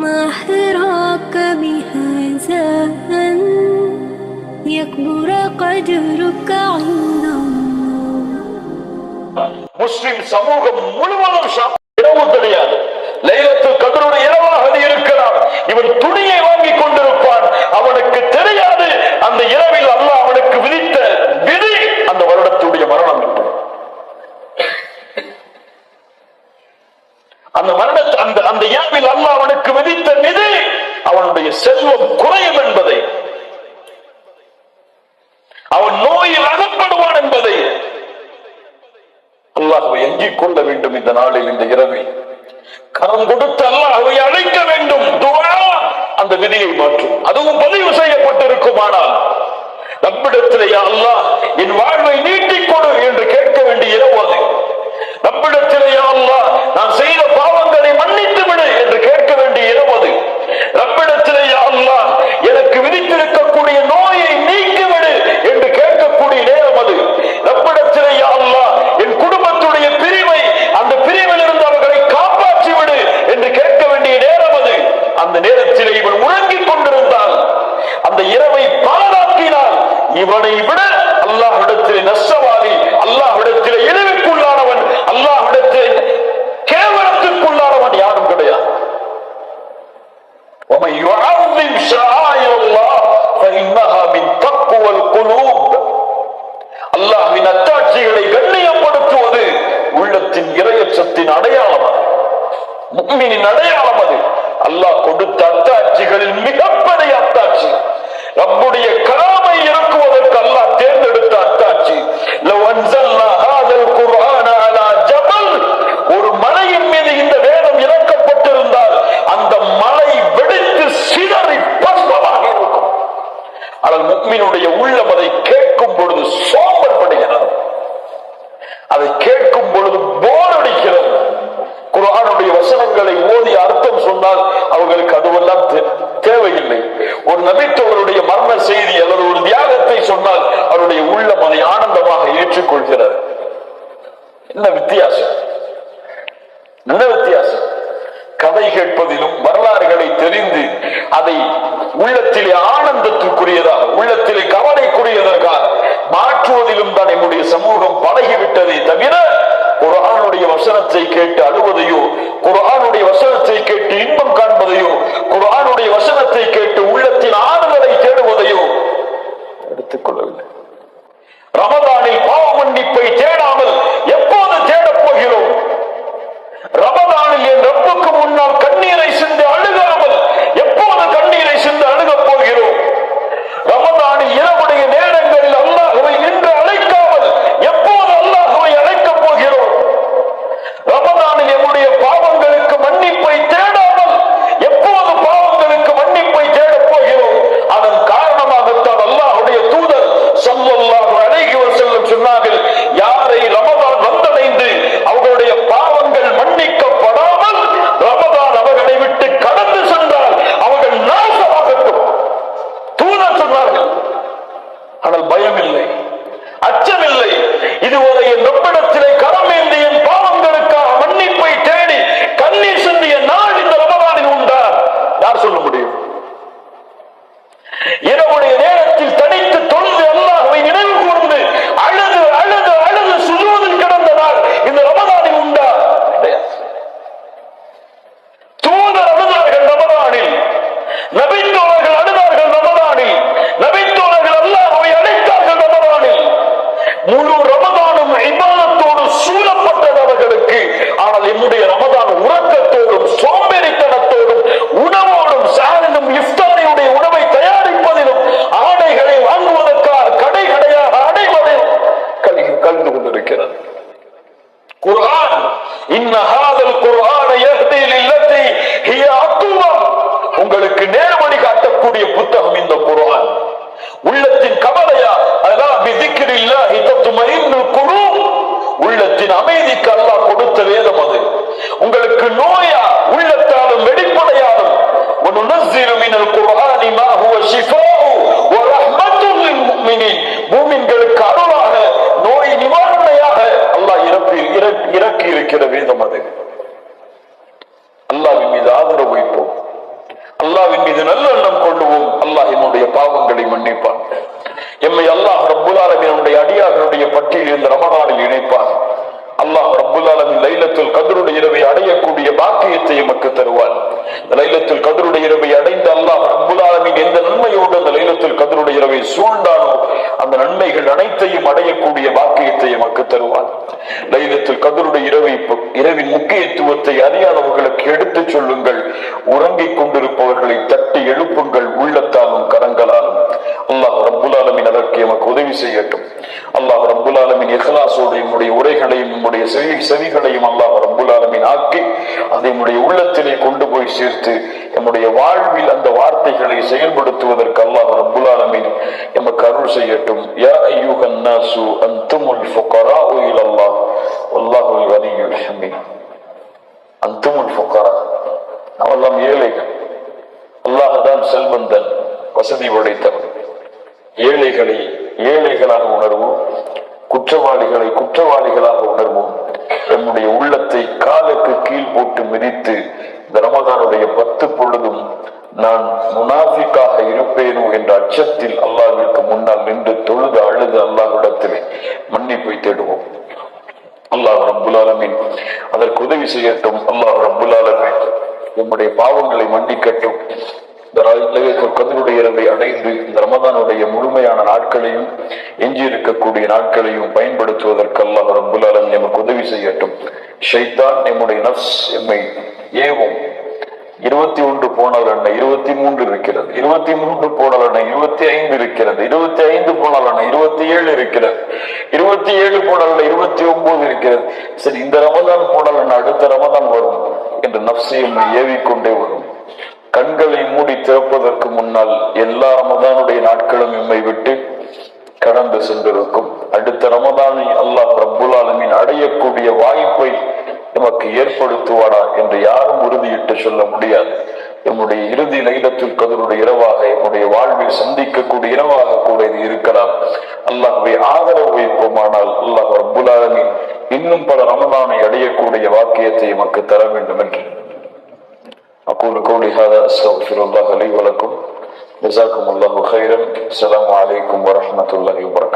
ما حراك بهذا أن يكبر قدرك عند الله. முஸ்லிம் சமூகம் முழுவதும் இரவு தெரியாது. லைலத்துல் கத்ருடைய இரவாக அது இருக்கலாம். இவன் துணியை வாங்கி கொண்டிருப்பான். அவனுக்கு தெரியாது அந்த இரவில் அல்லாஹ் அவனுக்கு விதித்த விதி அந்த வருடத்துடைய மரணம் என்று. அந்த மரணத்தை அந்த இரவில் அல்லாஹ் அவனுக்கு விதித்த விதி அவனுடைய செல்வம் குறையும் என்பதை, அவன் நோயில் அகப்படுவான் என்பதை அல்லாஹ்வை எஞ்சிக் கொள்ள வேண்டும். இந்த நாளில் இந்த இரவில் கரம் கொடுத்து அல்லாஹ்வை அழைக்க வேண்டும். துஆ அந்த விதியை மாற்றும். அதுவும் பதிவு செய்யப்பட்டிருக்குமானால் நம்மிடத்திலே யா அல்லாஹ் என் வாழ்வை நீட்டிக் கொடு என்று கேட்க வேண்டிய இரவு அது. நம்மிடத்திலே யா அல்லாஹ் நான் செய்த பாவங்களை மன்னித்து விடு என்று கேட்க வேண்டிய இரவு அது. நம்மிடத்திலே யா அல்லாஹ் எனக்கு விதித்திருக்கக்கூடிய நோயை நீக்கிவிடு என்று கேட்கக்கூடிய நேரம் அது. நம்மிடத்திலே யா அல்லாஹ் என் குடும்பத்துடைய பிரிவை, அந்த பிரிவில் இருந்து அவர்களை காப்பாற்றி விடு என்று கேட்க வேண்டிய நேரம் அது. அந்த நேரத்தில் இவன் உறங்கிக் கொண்டிருந்தால், அந்த இரவை பாழாக்கினால், இவனை விட அல்லாஹ்விடத்திலே நஷ்டவாதி, அல்லாஹ்விடத்திலே இழிவுக்குள்ளானவன், அல்லாஹ்விடத்திலே கேவலத்துக்குள்ளானவன் யாரும் கிடையாது. وَمَن يُعَظِّمْ شَعَائِرَ اللَّهِ فَإِنَّهَا مِن تَقْوَى الْقُلُوبِ. அல்லாஹ்வின் அத்தாட்சிகளை கண்ணியப்படுத்துவது உள்ளத்தின் இறையச்சத்தின் அடையாளம் அது, முஃமினின் அடையாளம் அது. அல்லாஹ் கொடுத்த அத்தாட்சிகளில் மிகப்பெரிய அத்தாட்சி, ரப்புடைய கலாமை இறக்குவதற்கு அல்லாஹ் தேர்ந்தெடுத்த அத்தாட்சி. லவ் அன்ஸல்னா ஹாதல் குர்ஆன அலா ஜபல், ஒரு மலையின் மீது இந்த வேதம் இறக்கப்பட்டிருந்தால் அந்த மலை வெடித்து சிதறி பஸ்மமாக இருக்கும். ஆனால் முஃமினுடைய உள்ளம் அதை கேட்கும் பொழுது சோம்பல் படுகிறது, அதை கேட்கும் பொழுது போர் அடிக்கிறது. குர்ஆனுடைய வசனங்களை ஓதி அர்த்தம் சொன்னால் அவர்களுக்கு அதுவெல்லாம் தேவையில்லை. ஒரு நபித்தோருடைய மரண செய்தி அல்லது ஒரு தியாகத்தை சொன்னால் அவருடைய உள்ளம் அதை ஆனந்தமாக ஏற்றுக்கொள்கிறது. என்ன வித்தியாசம், என்ன வித்தியாசம்? கதை கேட்பதிலும் வரலாறுகளை தெரிந்து அதை உள்ளத்திலே ஆனந்தத்திற்குரியதாக, உள்ளத்திலே கவலைக்குரியதற்காக மாற்றுவதிலும் தான் நம்முடைய சமூகம் பழகிவிட்டதை தவிர, குர்ஆனுடைய வசனத்தை கேட்டு அழுவதையோ, குர்ஆனுடைய வசனத்தை கேட்டு இன்பம் காண்பதையோ, குர்ஆனுடைய வசனத்தை கேட்டு உள்ளத்தின் ஆறுதலை தேடுவதையோ எடுத்துக்கொள்ளவில்லை. ரமதானில் பாவ மன்னிப்பை தேடாமல் எப்போது தேடப் போகிறோம்? ரமதானில் என் ரப்புக்கு முன்னால் கண்ணீரை சிந்து அழுகாமல் எப்போது கண்ணீரை சிந்து அழுகப் போகிறோம்? ரமதானில் இரவுடைய நேரங்களில் அல்லாஹ்வை நின்று அழைக்காமல் எப்போது அல்லாஹ்வை அழைக்கப் போகிறோம்? ரமதானில் நம்முடைய பாவங்களுக்கு மன்னிப்பை தேடாமல் எப்போது பாவங்களுக்கு மன்னிப்பை தேடப் போகிறோம்? அதன் காரணமாகத்தான் அல்லாஹ்வுடைய தூதர் ஸல்லல்லாஹு அலைஹி வஸல்லம் சொன்னார்கள், யாரை ரமதான் வந்தடைந்து அவர்களுடைய பாவங்கள் மன்னிக்கப்படாமல் ரமதான் அவர்களை விட்டு கடந்து சென்றால் அவர்கள் நாசமாகட்டும். தூதர் சொன்னார்கள். ஆனால் பயம் இல்லை, அச்சமில்லை. இதுவரை என் ரப்பிடத்திலே கரம் ஏந்தி என் பாவங்களுக்காக மன்னிப்பை தேடி கண்ணீர் சிந்திய நாள் இந்த ரமதானில் உண்டா? யார் சொல்ல முடியும்? இரவுடைய நேரத்தில் தனித்து தொழுது அல்லாஹ்வை நினைவு கூர்ந்து அழுது அழுது அழுது சுஜூதில் கிடந்த நாள் இந்த ரமதானில் உண்டா? தூதர் அழுதார்கள் ரமதானில், நபித்தோழர்கள் அழுதார்கள் ரமதானில், நபித்தோழர்கள் அல்லாஹ்வை அழைத்தார்கள் ரமதானில். முழு ரமதானும் இபாதத்தோடு சூழப்பட்டது அவர்களுக்கு. ஆனால் என்னுடைய ரமதான் உறக்கத்தோடும் சோம்பேறித்தனத்தோடும் உணவோடும் சாரிலும் இஃப்தாரியுடைய உணவை தயாரிப்பதிலும் ஆடைகளை வாங்குவதற்காக கடை கடையாக அடைவதிலும் கலந்து கொண்டிருக்கிறது. குர்ஆன், இன்ன ஹாதல் குர்ஆன யஹ்தி லில்லதி ஹிய அக்வம், உங்களுக்கு நேர்வழி காட்டக்கூடிய புத்தகம் இந்த குர்ஆன். உள்ளத்தின் கவலையா, அல்லாஹ் பிதிக்ரில்லாஹி தத்மஇன்னுல் குலூப், உள்ளத்தின் அமைதிக்கு அல்லாஹ் கொடுத்த வேதம் அது. உங்களுக்கு நோயா, உள்ளத்தாலும் வெளிப்படையாலும் வனுனஸ்ஸிலு மினல் குர்ஆனி மா ஹுவ ஷிஃபாஉ வ ரஹ்மத்துல் லில் முஃமினீன், மூமின்களுக்கு அருளாக, நோய் நிவாரணையாக அல்லாஹ் இறக்கி இருக்கிற வேதம் அது. அல்லாஹ்வின் மீது ஆதரவு வைப்போம். எமக்கு தருவான். லைலத்துல் கத்ருடைய இரவை அடைந்த அல்லாஹ் ரப்பல் ஆலமீன் எந்த நன்மையோடு அந்த லைலத்துல் கத்ருடைய இரவை சூழ்ந்தானோ அந்த நன்மைகள் அனைத்தையும் அடையக்கூடிய பாக்கியத்தை எமக்கு தருவான். லைலத்துல் கத்ருடைய இரவின் முக்கியத்துவத்தை அறியாதவர்களுக்கு எடுத்துச் சொல்லுங்கள். உறங்கிக் கொண்டிருப்பவர்களை தட்டி எழுப்புங்கள், உள்ளத்தாலும் கரங்களாலும். அல்லாஹ் ரப்பல் ஆலமீன் அதற்கு எமக்கு உதவி செய்யட்டும். அல்லாஹ் ரப்பல் ஆலமீன் இஹ்லாஸோடு நம்முடைய உரைகளையும் நம்முடைய செவிகளையும் அல்லாஹ் ரப்பல் ஆலமீன் ஆக்கி அதை நம்முடைய உள்ளத்திலே கொண்டு போய் சேர்த்து நம்முடைய வாழ்வில் அந்த வார்த்தைகளை செயல்படுத்துவதற்கு அல்லாஹ் ரப்பல் ஆலமீன் எமக்கு அருள் செய்யட்டும். யா அய்யுஹன் நாசு அன்துமுல் ஃபுகராஉ இலல்லாஹ் வல்லாஹுல் கனியுல் ஹமீத். அன்துமுல் ஃபுகரா, நாமெல்லாம் ஏழைகள். அல்லாஹ் தான் செல்வந்தன், வசதி படைத்தவன். ஏழைகளை ஏழைகளாக உணர்வோம், குற்றவாளிகளை குற்றவாளிகளாக உணர்வோம். நம்முடைய உள்ளத்தை காலுக்கு கீழ் போட்டு மிதித்து இந்த ரமதானுடைய 10 பொழுதும் நான் முனாஃபிக்காக இருப்பேனோ என்ற அச்சத்தில் அல்லாஹ்விற்கு முன்னால் நின்று தொழுது அழுது அல்லாஹ்விடத்திலே மன்னிப்பை தேடுவோம். அல்லாஹ் ரப்பல் ஆலமீன் அதற்கு உதவி செய்யட்டும். அல்லாஹ் ரப்பல் ஆலமீன் நம்முடைய பாவங்களை மன்னிக்கட்டும். கத்ருடைய இரவை அடைந்து இந்த ரமதானுடைய முழுமையான நாட்களையும் எஞ்சி இருக்கக்கூடிய நாட்களையும் பயன்படுத்துவதற்கு அல்லாஹ் ரப்பல் ஆலமீன் நமக்கு உதவி செய்யட்டும். ஷைத்தான் நம்முடைய நஃப்ஸ் எம்மை ஏவும். 21 போனால் என்ன, 23 இருக்கிறது. 23 போனால் என்ன, 25 இருக்கிறது. 25 போனால் என்ன, 27 இருக்கிறது. 27 போனால் 29 இருக்கிறது. சரி, இந்த ரமதான் போனால் என்ன, அடுத்த ரமதான் வரும் என்று நஃப்ஸை எம்மை ஏவிக்கொண்டே வரும். கண்களை மூடி திறப்பதற்கு முன்னால் எல்லா ரமதானுடைய நாட்களும் எம்மை விட்டு கடந்து சென்றிருக்கும். அடுத்த ரமதானை அல்லாஹ் ரப்பல் ஆலமீன் அடையக்கூடிய வாய்ப்பை நமக்கு ஏற்படுத்துவானா என்று யாரும் உறுதியிட்டு சொல்ல முடியாது. நம்முடைய இறுதி லைலத்துல் கத்ருடைய இரவாக நம்முடைய வாழ்வில் சந்திக்கக்கூடிய இரவாக கூட இது இருக்கலாம். அல்லாஹ்வை ஆதரவு வைப்போமானால் அல்லாஹ் ரப்பல் ஆலமீன் இன்னும் பல ரமதானை அடையக்கூடிய வாக்கியத்தை நமக்கு தர வேண்டும் என்று أقول قولي هذا أستغفر الله لي ولكم جزاكم الله خيرا. السلام عليكم ورحمة الله وبركاته.